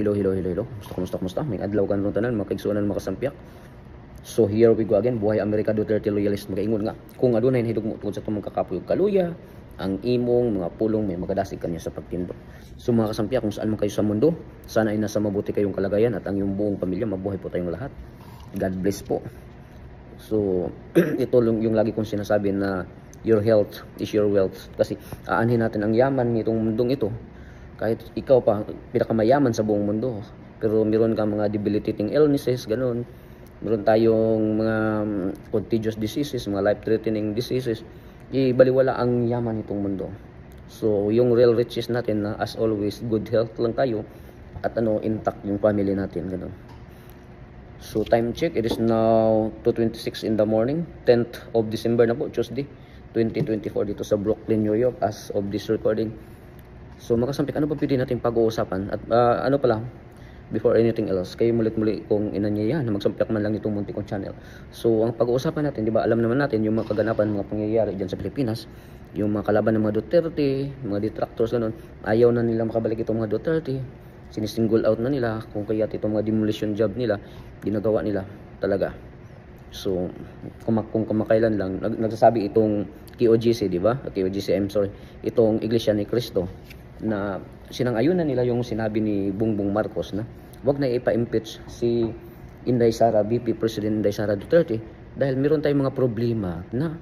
Hello. Kumusta? May adlaw ka nung tanan, mga kaigsunan, mga kasampyak. So here we go again, buhay Amerika Duterte loyalist. Magaingon nga, kung adunay nahidugmo tungod sa tumong kakapuyog kaluya, ang imong mga pulong may magadasig kanya sa pagtindog. So mga kasampyak, kung saan man kayo sa mundo, sana ay nasa mabuti kayong kalagayan at ang iyong buong pamilya, mabuhay po tayong lahat. God bless po. So ito yung lagi kong sinasabi na your health is your wealth. Kasi aanhin natin ang yaman nitong mundong ito. Kahit ikaw pa, pinakamayaman sa buong mundo, pero meron kang mga debilitating illnesses, ganun. Meron tayong mga contagious diseases, mga life-threatening diseases. Ibaliwala ang yaman nitong mundo. So, yung real riches natin na as always, good health lang tayo at intact yung family natin, ganun. So, time check, it is now 2:26 in the morning, 10th of December na po, Tuesday, 2024 dito sa Brooklyn, New York as of this recording. So mga kasampik, ano pa pwede natin pag-uusapan? At pala, before anything else, kayo mulit-muli kung inanyayahan na magsampyak man lang itong munti kong channel. So ang pag-uusapan natin, di ba, alam naman natin yung mga kaganapan, mga pangyayari dyan sa Pilipinas, yung mga kalaban ng mga Duterte, mga detractors, ganun, ayaw na nila makabalik itong mga Duterte, sinisingle out na nila, kung kaya itong mga demolition job nila, ginagawa nila talaga. So kung kamakailan lang, nagsasabi itong KOGC, di ba? KOGC, I'm sorry, itong Iglesia ni Cristo, na sinang-ayunan nila yung sinabi ni Bongbong Marcos na wag na ipa-impeach si Inday Sara, VP President Inday Sara Duterte, dahil meron tayong mga problema na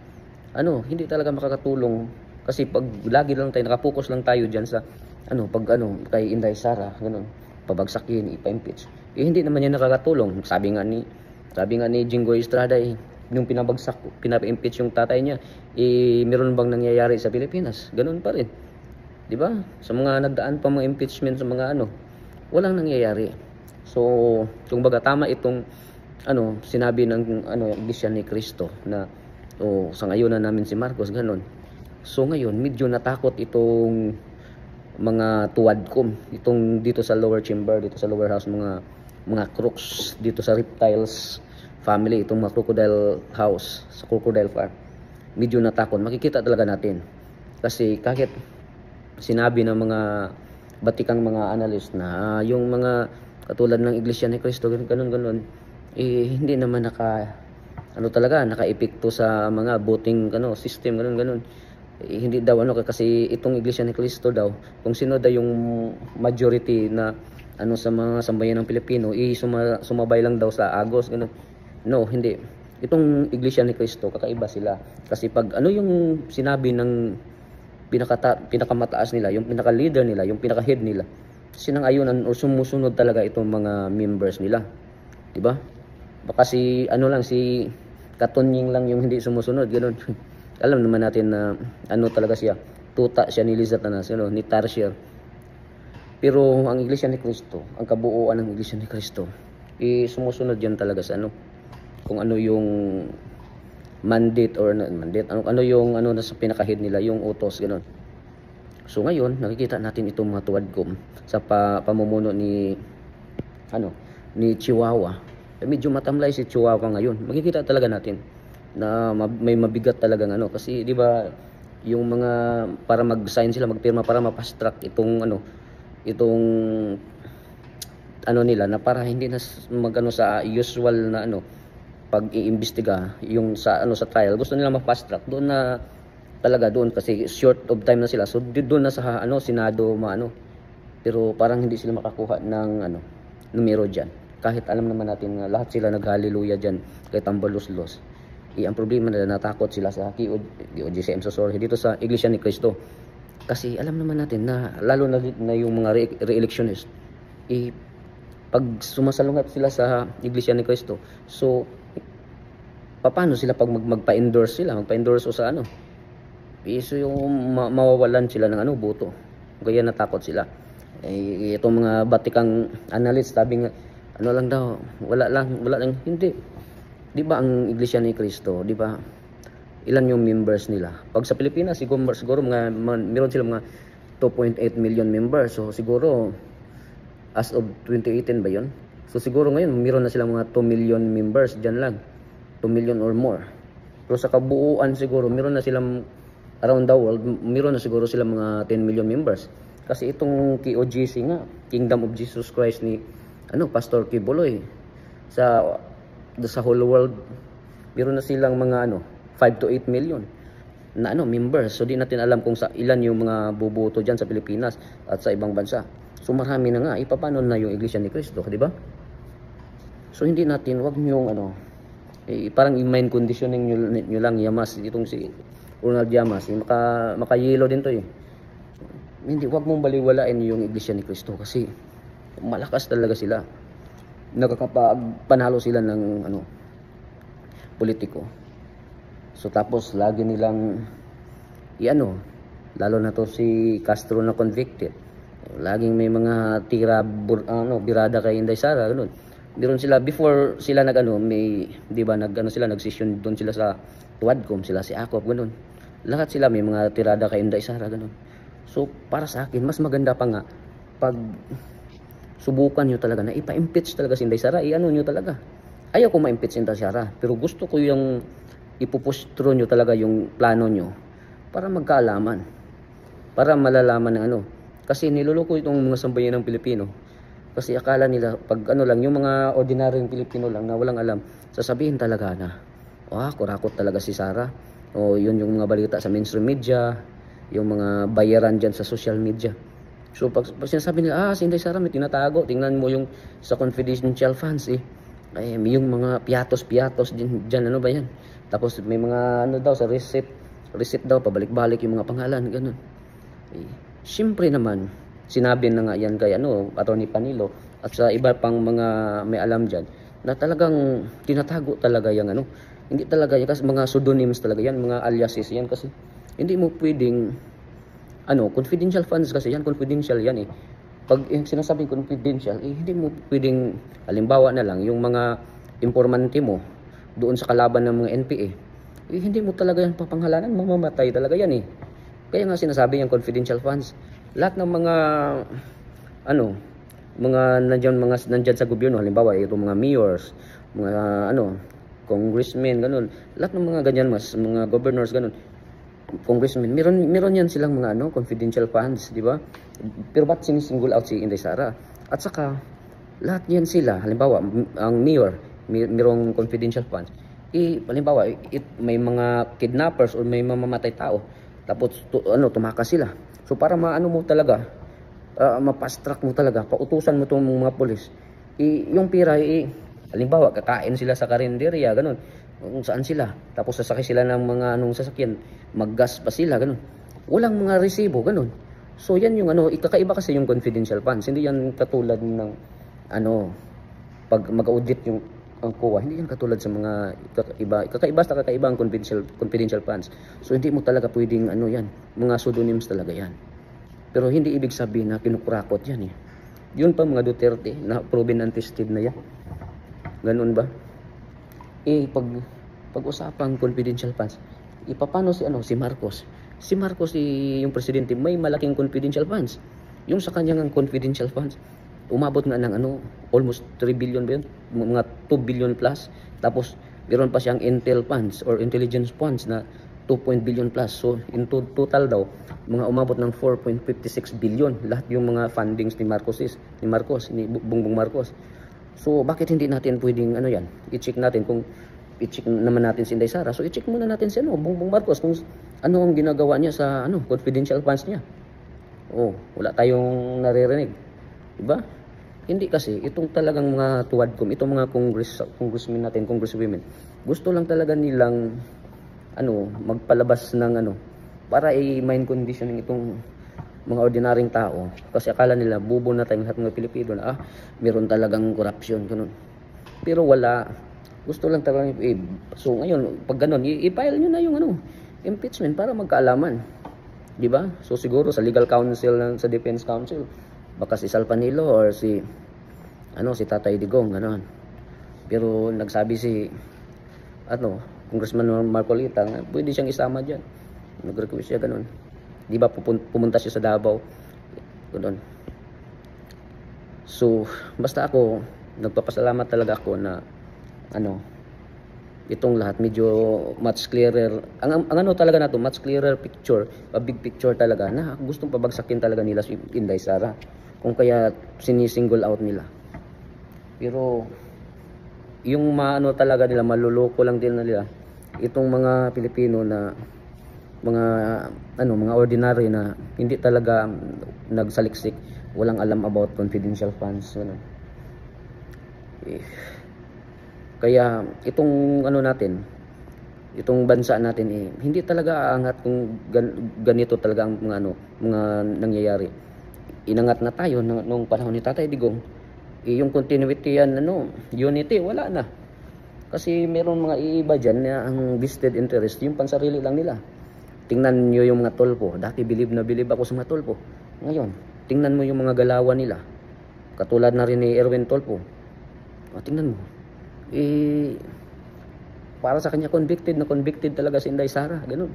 hindi talaga makakatulong. Kasi pag lagi lang tayo nakapokus lang tayo diyan sa kay Inday Sara, ganun, pabagsakin, ipa-impeach, hindi naman yan nakakatulong. Sabi nga ni Jinggoy Estrada, yung pinapa-impeach yung tatay niya, meron bang nangyayari sa Pilipinas? Ganun pa rin. Di ba? Sa mga nagdaan pa mga impeachment sa mga walang nangyayari. So, kung baga tama itong sinabi ng Iglesia ni Cristo na sa ngayon na namin si Marcos, ganun. So ngayon, medyo natakot itong mga tuwadkom, itong dito sa lower chamber, dito sa lower house, mga crooks dito sa reptiles family, itong mga crocodile house, sa crocodile farm. Medyo natakot. Makikita talaga natin. Kasi kahit sinabi ng mga batikang mga analyst na yung mga katulad ng Iglesia ni Cristo, ganun, hindi naman naka-epekto sa mga voting system, ganun. Hindi daw kasi itong Iglesia ni Cristo daw, kung sino daw yung majority na sa mga sambayan ng Pilipino, sumabay lang daw sa Agos, ganun. No, hindi. Itong Iglesia ni Cristo, kakaiba sila. Kasi pag yung sinabi ng pinakamataas nila, yung pinaka-leader nila, yung pinaka-head nila, sinang-ayunan o sumusunod talaga itong mga members nila. 'Di ba? Baka si Katunying lang yung hindi sumusunod, ganoon. Alam naman natin na talaga siya. Tuta siya ni Liza Tanas, ni Tarsier. Pero ang Iglesia ni Cristo, ang kabuuan ng Iglesia ni Cristo, sumusunod yan talaga sa kung yung mandate or yung nasa pinaka-head nila, yung utos, gano'n. So ngayon, nakikita natin itong mga tuwadkom sa pamumuno ni Chihuahua. Medyo matamlay si Chihuahua ngayon. Makikita talaga natin na may mabigat talagang kasi di ba yung mga para mag-sign sila, magpirma para ma-fast track itong nila, na para hindi na sa usual na pag iimbestiga yung sa trial, gusto nila ma-fast track doon na talaga, doon kasi short of time na sila, so doon na sa Senado pero parang hindi sila makakuha ng numero diyan, kahit alam naman natin na lahat sila nag-hallelujah diyan kay Tambaluslos. Ang problema nila, natakot sila sa KOGC, dito sa Iglesia ni Cristo, kasi alam naman natin na lalo na yung mga re-electionist, pag sumasalungat sila sa Iglesia ni Cristo, so paano sila pag magpa-endorse o sa so yung mawawalan sila ng boto, kaya natakot sila. Itong mga batikang analyst, sabi nga lang daw, wala lang, hindi. Di ba ang Iglesia ni Cristo, di ba, ilan yung members nila? Pag sa Pilipinas, siguro meron sila mga 2.8 million members, so siguro as of 2018 ba yun? So siguro ngayon meron na silang mga 2 million members dyan lang, 2 million or more. Pero sa kabuuan siguro meron na silang around the world, meron na siguro sila mga 10 million members. Kasi itong KOJC nga, Kingdom of Jesus Christ ni Pastor Kibuloy sa whole world, meron na silang mga 5 to 8 million na members. So di natin alam kung sa ilan yung mga boboto diyan sa Pilipinas at sa ibang bansa. So marami na nga, paano na yung Iglesia ni Cristo, di ba? So hindi natin, wag yung parang in-mind conditioning nyo lang, Yamas, itong si Ronald Yamas, makayelo din to Hindi, wag mong baliwalain yung Iglesia ni Cristo kasi malakas talaga sila. Nakakapagpanalo sila ng politiko. So tapos lagi nilang lalo na to si Castro na convicted. Laging may mga tira birada kay Inday Sara, ganun. Meron sila before sila may sila nag-session doon sila sa Tuadcom, sila si Akop, ganun. Lahat sila may mga tirada kay Inday Sara, ganun. So para sa akin mas maganda pa nga pag subukan nyo talaga na ipa-impeach talaga si Inday Sara, nyo talaga. Ayaw ko ma-impeach si Inday Sara, pero gusto ko yung ipupustro nyo talaga yung plano nyo para magkaalaman, para malalaman ng kasi niluloko itong mga sambayan ng Pilipino. Kasi akala nila pag lang yung mga ordinaryong Pilipino lang na walang alam, sasabihin talaga na kurakot talaga si Sara, o yun yung mga balita sa mainstream media, yung mga bayaran dyan sa social media. So pag sinasabi nila, si Inday Sara may tinatago, tingnan mo yung sa confidential funds may yung mga piatos dyan, ba yan? Tapos may mga daw sa receipt daw, pabalik-balik yung mga pangalan, ganun. Siyempre naman, sinabi na nga yan kay Atty. Panilo at sa iba pang mga may alam dyan, na talagang tinatago talaga yung hindi talaga yan, kasi mga pseudonyms talaga yan, mga aliases yan, kasi hindi mo pwedeng confidential funds, kasi yan, confidential yan Pag sinasabing confidential, hindi mo pwedeng, halimbawa na lang, yung mga informante mo doon sa kalaban ng mga NPA, hindi mo talaga yan papanghalanan, mamamatay talaga yan Kaya nga sinasabi yung confidential funds. Lahat ng mga mga nandyan sa gobyerno, halimbawa itong mga mayors, mga congressmen, ganun. Lahat ng mga ganyan, mga governors, ganun. Congressmen, meron yan silang mga confidential funds, di ba? Pero ba't sinisingle out si Inday Sara? At saka lahat yan sila, halimbawa ang mayor merong confidential funds. Halimbawa may mga kidnappers or may mamamatay tao, tapos tumakas sila. So para mo talaga, ma-fast track mo talaga, pautusan mo tong mga pulis. Yung pira halimbawa kakain sila sa karinderya, ganun, kung saan sila, tapos sasakay sila ng mga sasakyan, maggas pa sila, ganun, walang mga resibo, ganun. So yan yung ikakaiba kasi yung confidential funds. Hindi yan katulad ng pag mag-audit yung ang COA, hindi yan katulad sa mga kakaiba ang confidential funds. So hindi mo talaga pwedeng yan, mga pseudonyms talaga yan. Pero hindi ibig sabihin na kinukurakot yan Yun pa mga Duterte na proven and tested na yan. Ganun ba? Pag-usapang confidential funds, paano si Marcos? Si Marcos, yung presidente, may malaking confidential funds. Yung sa kanyang confidential funds, umabot nga ng almost 3 billion ba yun? Mga 2 billion plus. Tapos, meron pa siyang intel funds or intelligence funds na 2 billion plus. So, in total daw, mga umabot ng 4.56 billion. Lahat yung mga fundings ni ni Bongbong Marcos. So, bakit hindi natin pwedeng yan? I-check natin kung i-check naman natin si Inday Sara. So, i-check muna natin si Bongbong Marcos kung ano ang ginagawa niya sa confidential funds niya. Wala tayong naririnig. Diba? Hindi kasi, itong talagang mga tuwadcom, itong mga congressmen natin, congresswomen, gusto lang talaga nilang magpalabas ng para i-mind conditioning itong mga ordinaryong tao. Kasi akala nila, bubo na tayong lahat mga Pilipino na, meron talagang corruption, ganun. Pero wala. Gusto lang talaga, so ngayon, pag ganun, i-file nyo na yung impeachment para magkaalaman. Diba? So siguro sa legal counsel, sa defense counsel, baka si Sal Panilo or si Tatay Digong, gano'n. Pero nagsabi si Congressman Marcolita, pwede siyang isama diyan. Nag-request siya, gano'n. Di ba pumunta siya sa Davao, gano'n. So basta ako nagpapasalamat talaga ako na itong lahat medyo much clearer. Ang ano talaga na to, much clearer picture, a big picture talaga na gustong pabagsakin talaga nila si Inday Sara. Kung kaya sinisingle out nila. Pero yung maano talaga nila, maluloko lang din nila itong mga Pilipino na mga ordinary na hindi talaga nagsaliksik, walang alam about confidential funds, ano. Kaya itong itong bansa natin hindi talaga aangat kung ganito talaga ang mga nangyayari. Inangat na tayo nung panahon ni Tatay Digong. Yung continuity yan, unity, wala na. Kasi meron mga iiba dyan na ang vested interest, yung pansarili lang nila. Tingnan nyo yung mga tulpo. Dati bilib na bilib ako sa mga tulpo. Ngayon, tingnan mo yung mga galawan nila. Katulad na rin ni Erwin Tulfo. Tingnan mo. Para sa kanya convicted talaga si Inday Sara. Ganun.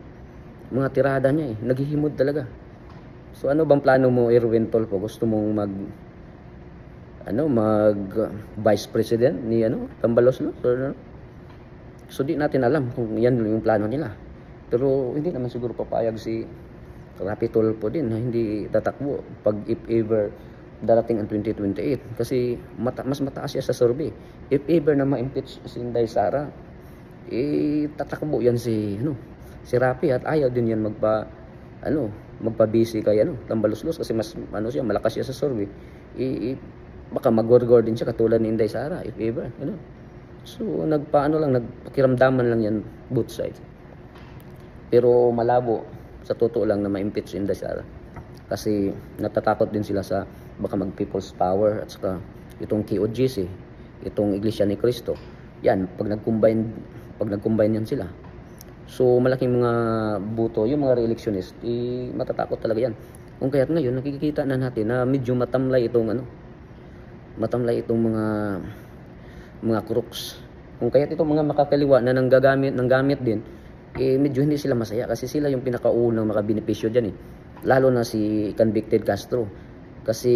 Mga tirada niya naghihimod talaga. So ano bang plano mo, Erwin Tulfo? Gusto mong mag vice president ni Tambalos, no? So di natin alam kung yan yung plano nila. Pero hindi naman siguro papayag si Rapi Tulfo din na hindi tatakbo pag if ever darating ang 2028 kasi mas mataas siya sa survey. If ever na ma-impeach si Inday Sara, tatakbo yan si Rapi at ayaw din yan magpabisi kay Tambaluslos kasi mas malakas siya sa survey. Baka magorgor din siya katulad ni Inday Sara if ever, So nagpakiramdaman lang yan both sides. Pero malabo sa totoo lang na ma-impeach si Inday Sara. Kasi natatakot din sila sa baka mag-people's power at saka itong KOGC, itong Iglesia ni Cristo. Yan, pag nag-combine yan sila. So malaking mga buto, yung mga re-electionist, matatakot talaga yan. Kung kaya't ngayon nakikita na natin na medyo matamlay itong mga crooks. Kung kaya't itong mga makakaliwa na nanggamit din, medyo hindi sila masaya kasi sila yung pinakaunang makabenepisyo diyan lalo na si convicted Castro kasi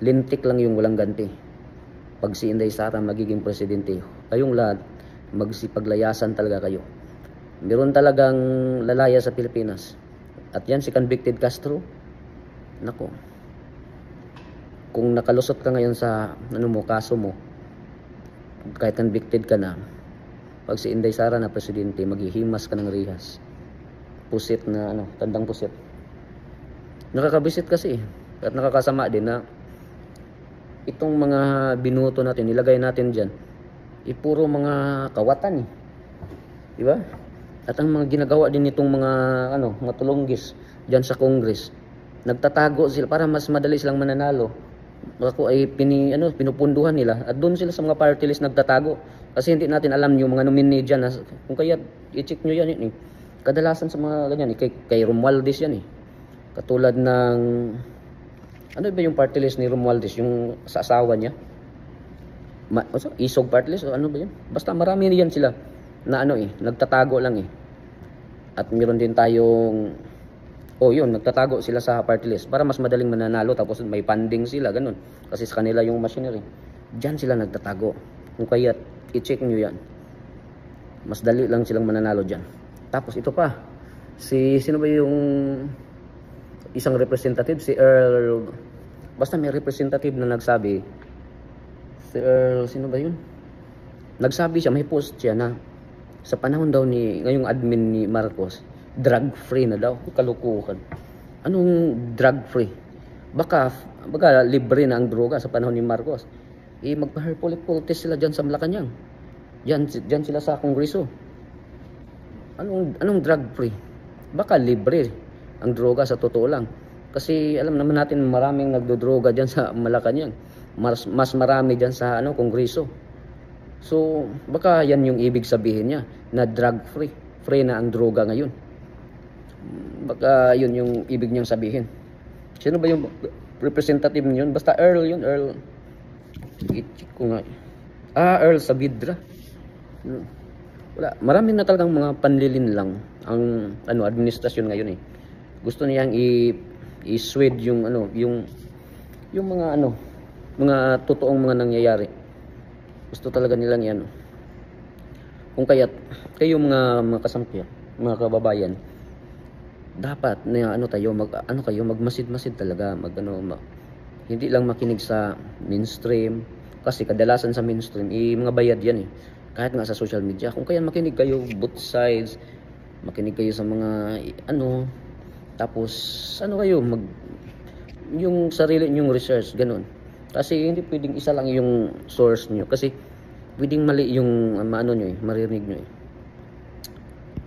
lintik lang yung walang ganti. Pag si Inday Sara magiging presidente, kayong lahat magsipaglayasan talaga kayo. Meron talagang lalaya sa Pilipinas at yan si convicted Castro. Nako, kung nakalusot ka ngayon sa kaso mo, kahit convicted ka na, pag si Inday Sara na presidente, maghihimas ka ng rihas. Pusit na tandang pusit. Nakakabisit kasi at nakakasama din na itong mga binuto natin, nilagay natin diyan, puro mga kawatan di ba? At ang mga ginagawa din nitong mga tulonggis diyan sa Congress, nagtatago sila para mas madali silang mananalo. Ako ay pinupunduhan nila at doon sila sa mga party list nagtatago kasi hindi natin alam yung mga nominee dyan. Kung kaya i-check nyo yan kadalasan sa mga ganyan kay Romualdez yan katulad ng ba yung party list ni Romualdez, yung sa asawa niya Isog party list o ano ba yun, basta marami yan sila na nagtatago lang at meron din tayong nagtatago sila sa party list para mas madaling mananalo tapos may funding sila, ganun. Kasi sa kanila yung machinery. Diyan sila nagtatago. Kung kaya i-check nyo yan. Mas dali lang silang mananalo dyan. Tapos ito pa. Sino ba yung isang representative? Si Earl. Basta may representative na nagsabi. Si Earl, sino ba yun? Nagsabi siya, may post siya na sa panahon daw ngayong admin ni Marcos, drug-free na daw. Kalukuhan. Anong drug-free? Baka libre na ang droga sa panahon ni Marcos. Magpa-herpolic test sila dyan sa Malacanang. Dyan sila sa Kongreso. Anong drug-free? Baka libre ang droga sa totoo lang. Kasi alam naman natin maraming nagdodroga dyan sa Malacanang. Mas marami dyan sa Kongreso. So, baka yan yung ibig sabihin niya na drug-free. Free na ang droga ngayon. Baka yun yung ibig niyang sabihin. Sino ba yung representative niyon? Basta Earl yun. Earl. I-check ko nga. Earl Saavedra. Wala. Marami na talagang mga panlilin lang ang administrasyon ngayon Gusto niyang i-swede yung mga totoong mga nangyayari. Gusto talaga nilang Kung kaya't kayo mga kasampi, mga kababayan, dapat na ano tayo magmasid-masid talaga, hindi lang makinig sa mainstream kasi kadalasan sa mainstream mga bayad yan eh. Kahit nga sa social media, kung kaya makinig kayo both sides, makinig kayo sa mga tapos kayo yung sarili nyong research, ganun. Kasi hindi pwedeng isa lang yung source nyo kasi pwedeng mali yung marinig nyo eh.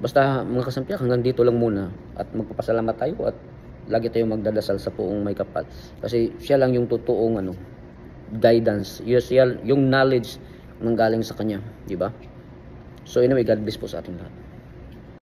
Basta mga kasampiak, hanggang dito lang muna at magpapasalamat tayo at lagi tayong magdadasal sa Poong May Kapal kasi siya lang yung totoong guidance, yung knowledge nang galing sa kanya, di ba? So anyway, God bless po sa ating lahat.